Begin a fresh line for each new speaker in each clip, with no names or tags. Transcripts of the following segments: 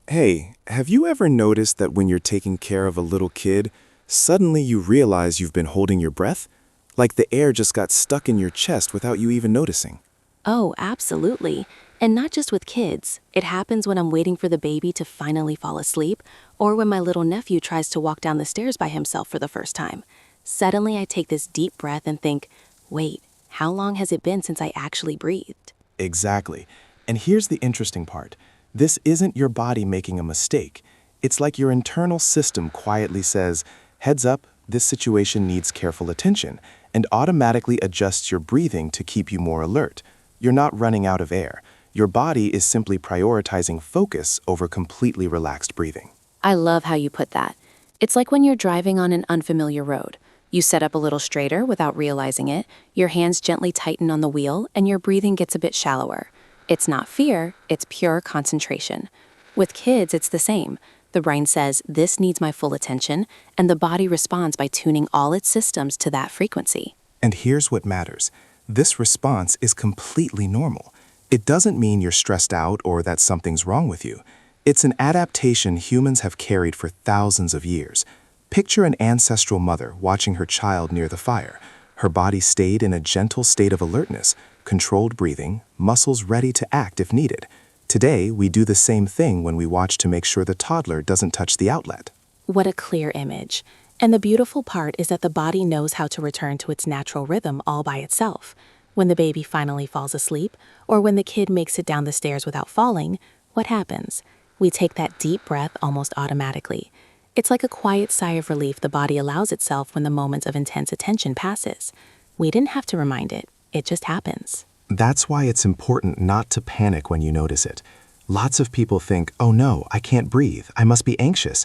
Hey, have you ever noticed that when you're taking care of a little kid, suddenly you realize you've been holding your breath? Like the air just got stuck in your chest without you even noticing.
Oh, absolutely. And not just with kids. It happens when I'm waiting for the baby to finally fall asleep, or when my little nephew tries to walk down the stairs by himself for the first time. Suddenly, I take this deep breath and think, wait, how long has it been since I actually breathed?
Exactly. And here's the interesting part. This isn't your body making a mistake. It's like your internal system quietly says, heads up, this situation needs careful attention, and automatically adjusts your breathing to keep you more alert. You're not running out of air. Your body is simply prioritizing focus over completely relaxed breathing.
I love how you put that. It's like when you're driving on an unfamiliar road. You set up a little straighter without realizing it, your hands gently tighten on the wheel, and your breathing gets a bit shallower. It's not fear, it's pure concentration. With kids, it's the same. The brain says, this needs my full attention, and the body responds by tuning all its systems to that frequency.
And here's what matters. This response is completely normal. It doesn't mean you're stressed out or that something's wrong with you. It's an adaptation humans have carried for thousands of years. Picture an ancestral mother watching her child near the fire. Her body stayed in a gentle state of alertness, controlled breathing, muscles ready to act if needed. Today, we do the same thing when we watch to make sure the toddler doesn't touch the outlet.
What a clear image. And the beautiful part is that the body knows how to return to its natural rhythm all by itself. When the baby finally falls asleep, or when the kid makes it down the stairs without falling, what happens? We take that deep breath almost automatically. It's like a quiet sigh of relief the body allows itself when the moment of intense attention passes. We didn't have to remind it, it just happens.
That's why it's important not to panic when you notice it. Lots of people think, oh no, I can't breathe, I must be anxious.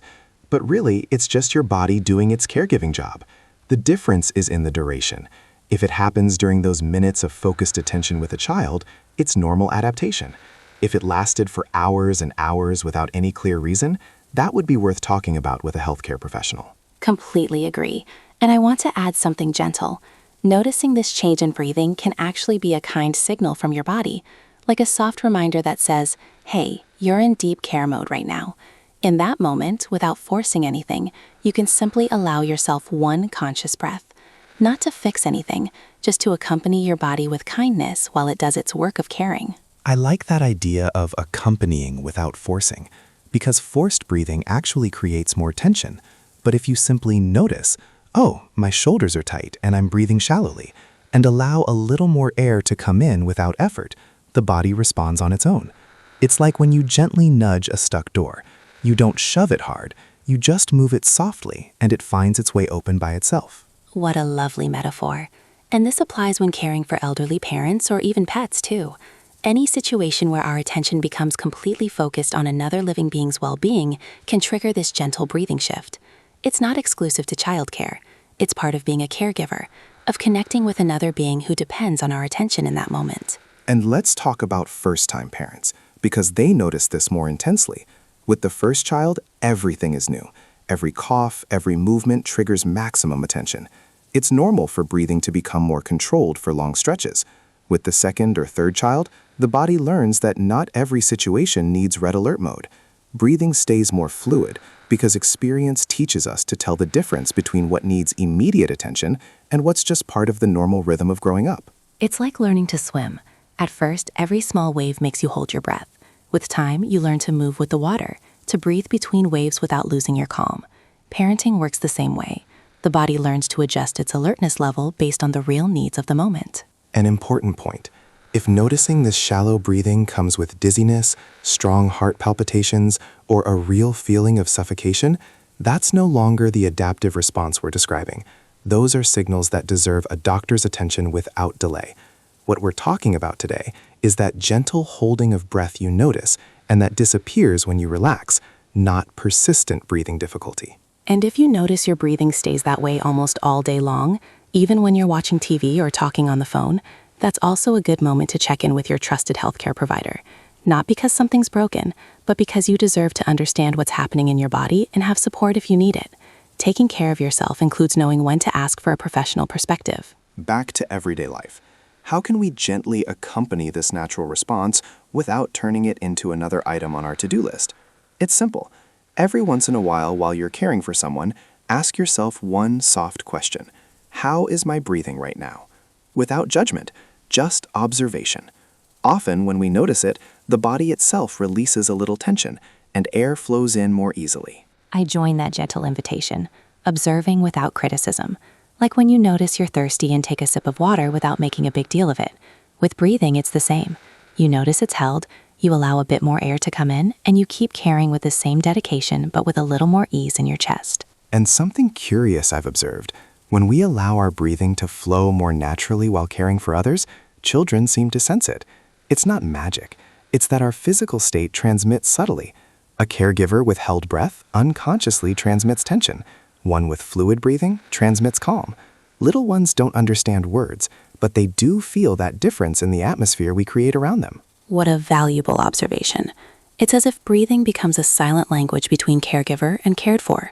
But really, it's just your body doing its caregiving job. The difference is in the duration. If it happens during those minutes of focused attention with a child, it's normal adaptation. If it lasted for hours and hours without any clear reason, that would be worth talking about with a healthcare professional.
Completely agree. And I want to add something gentle. Noticing this change in breathing can actually be a kind signal from your body, like a soft reminder that says, hey, you're in deep care mode right now. In that moment, without forcing anything, you can simply allow yourself one conscious breath. Not to fix anything, just to accompany your body with kindness while it does its work of caring.
I like that idea of accompanying without forcing, because forced breathing actually creates more tension. But if you simply notice, oh, my shoulders are tight and I'm breathing shallowly, and allow a little more air to come in without effort, the body responds on its own. It's like when you gently nudge a stuck door. You don't shove it hard, you just move it softly and it finds its way open by itself.
What a lovely metaphor. And this applies when caring for elderly parents or even pets too. Any situation where our attention becomes completely focused on another living being's well-being can trigger this gentle breathing shift. It's not exclusive to childcare. It's part of being a caregiver, of connecting with another being who depends on our attention in that moment.
And let's talk about first-time parents, because they notice this more intensely. With the first child, everything is new. Every cough, every movement triggers maximum attention. It's normal for breathing to become more controlled for long stretches. With the second or third child, the body learns that not every situation needs red alert mode. Breathing stays more fluid because experience teaches us to tell the difference between what needs immediate attention and what's just part of the normal rhythm of growing up.
It's like learning to swim. At first, every small wave makes you hold your breath. With time, you learn to move with the water, to breathe between waves without losing your calm. Parenting works the same way. The body learns to adjust its alertness level based on the real needs of the moment.
An important point. If noticing this shallow breathing comes with dizziness, strong heart palpitations, or a real feeling of suffocation, that's no longer the adaptive response we're describing. Those are signals that deserve a doctor's attention without delay. What we're talking about today is that gentle holding of breath you notice and that disappears when you relax, not persistent breathing difficulty.
And if you notice your breathing stays that way almost all day long, even when you're watching TV or talking on the phone, that's also a good moment to check in with your trusted healthcare provider. Not because something's broken, but because you deserve to understand what's happening in your body and have support if you need it. Taking care of yourself includes knowing when to ask for a professional perspective.
Back to everyday life. How can we gently accompany this natural response without turning it into another item on our to-do list? It's simple. Every once in a while you're caring for someone, ask yourself one soft question. How is my breathing right now? Without judgment, just observation. Often, when we notice it, the body itself releases a little tension, and air flows in more easily.
I join that gentle invitation, observing without criticism. Like when you notice you're thirsty and take a sip of water without making a big deal of it. With breathing, it's the same. You notice it's held, you allow a bit more air to come in, and you keep caring with the same dedication but with a little more ease in your chest.
And something curious I've observed. When we allow our breathing to flow more naturally while caring for others, children seem to sense it. It's not magic. It's that our physical state transmits subtly. A caregiver with held breath unconsciously transmits tension. One with fluid breathing transmits calm. Little ones don't understand words, but they do feel that difference in the atmosphere we create around them.
What a valuable observation. It's as if breathing becomes a silent language between caregiver and cared for.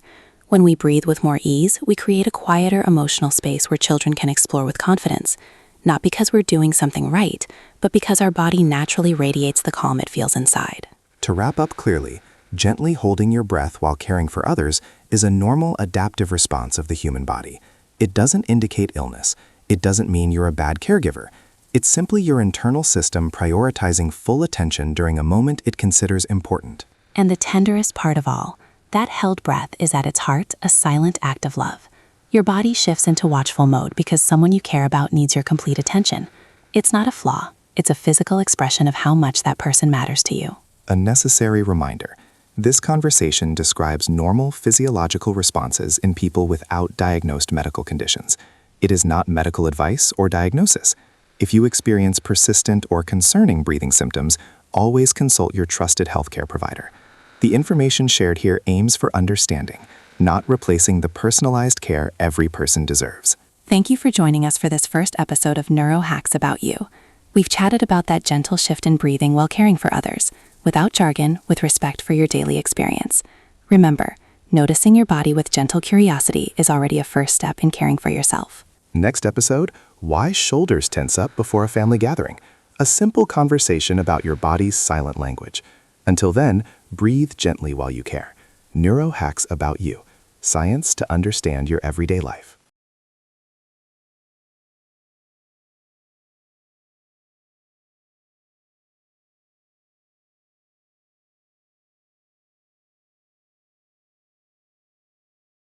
When we breathe with more ease, we create a quieter emotional space where children can explore with confidence. Not because we're doing something right, but because our body naturally radiates the calm it feels inside.
To wrap up clearly, gently holding your breath while caring for others is a normal adaptive response of the human body. It doesn't indicate illness. It doesn't mean you're a bad caregiver. It's simply your internal system prioritizing full attention during a moment it considers important.
And the tenderest part of all, that held breath is at its heart a silent act of love. Your body shifts into watchful mode because someone you care about needs your complete attention. It's not a flaw. It's a physical expression of how much that person matters to you.
A necessary reminder. This conversation describes normal physiological responses in people without diagnosed medical conditions. It is not medical advice or diagnosis. If you experience persistent or concerning breathing symptoms, always consult your trusted healthcare provider. The information shared here aims for understanding, not replacing the personalized care every person deserves.
Thank you for joining us for this first episode of Neuro Hacks About You. We've chatted about that gentle shift in breathing while caring for others, without jargon, with respect for your daily experience. Remember, noticing your body with gentle curiosity is already a first step in caring for yourself.
Next episode, why shoulders tense up before a family gathering. A simple conversation about your body's silent language. Until then, breathe gently while you care. Neuro Hacks About You. Science to understand your everyday life.